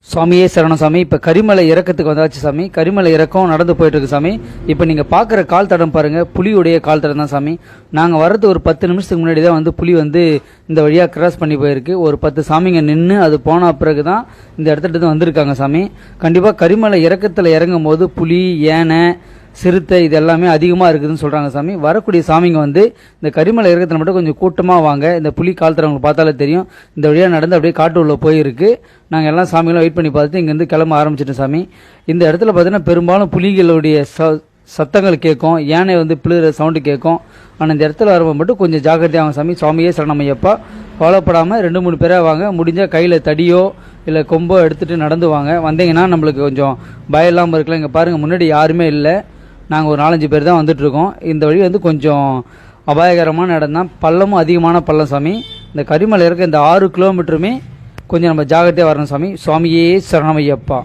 சுவாமியே சரணம் சாமி. இப்போ கரிமலை இறக்கத்துக்கு வந்தாச்சு சாமி. கரிமலை இறக்கம் நடந்து போயிட்டு இருக்கு சாமி. இப்போ நீங்கள் பார்க்குற கால் தடம் பாருங்கள், புலியுடைய கால் தடம் தான் சாமி. நாங்கள் வர்றது ஒரு 10 நிமிஷத்துக்கு முன்னாடி தான் புலி இந்த வழியாக கிராஸ் பண்ணி போயிருக்கு. ஒரு 10 சாமிங்க நின்று அது போன பிறகு தான் இந்த இடத்துல வந்திருக்காங்க சாமி. கண்டிப்பாக கரிமலை இறக்கத்தில் இறங்கும் போது புலி, யானை, சிறுத்தை இது எல்லாமே அதிகமாக இருக்குதுன்னு சொல்கிறாங்க சாமி. வரக்கூடிய சாமிங்க இந்த கரிமலை இறக்கத்தில் மட்டும் கொஞ்சம் கூட்டமாக வாங்க. இந்த புலி கால் தரவங்களுக்கு பார்த்தாலே தெரியும். இந்த வழியாக நடந்து அப்படியே காட்டு உள்ள போயிருக்கு. நாங்கள் எல்லாம் சாமிகளும் வெயிட் பண்ணி பார்த்துட்டு இங்கேருந்து கிளம்ப ஆரம்பிச்சிட்டோம் சாமி. இந்த இடத்துல பார்த்தீங்கன்னா பெரும்பாலும் புலிகளுடைய சத்தங்கள் கேட்கும், யானை பிள்ளைற சவுண்டு கேட்கும். ஆனால் இந்த இடத்துல வரும்போது மட்டும் கொஞ்சம் ஜாக்கிரதையாகும் சாமி. சுவாமியே சரணமையப்பா. கவலைப்படாமல் 2-3 பேராக வாங்க. முடிஞ்சால் கையில் தடியோ இல்லை கொம்போ எடுத்துகிட்டு நடந்து வாங்க. வந்தீங்கன்னா நம்மளுக்கு கொஞ்சம் பயம் இல்லாமல் இருக்கலாம். இங்கே பாருங்கள், முன்னாடி யாருமே இல்லை. நாங்கள் ஒரு 4-5 பேர் தான் வந்துட்டுருக்கோம். இந்த வழி கொஞ்சம் அபாயகரமான இடம் தான். பள்ளமும் அதிகமான பள்ளம் சாமி. இந்த கரிமலை இருக்க இந்த 6 கிலோமீட்டருமே கொஞ்சம் நம்ம ஜாகிரதையாக வரணும் சாமி. சுவாமியே சரணமையப்பா.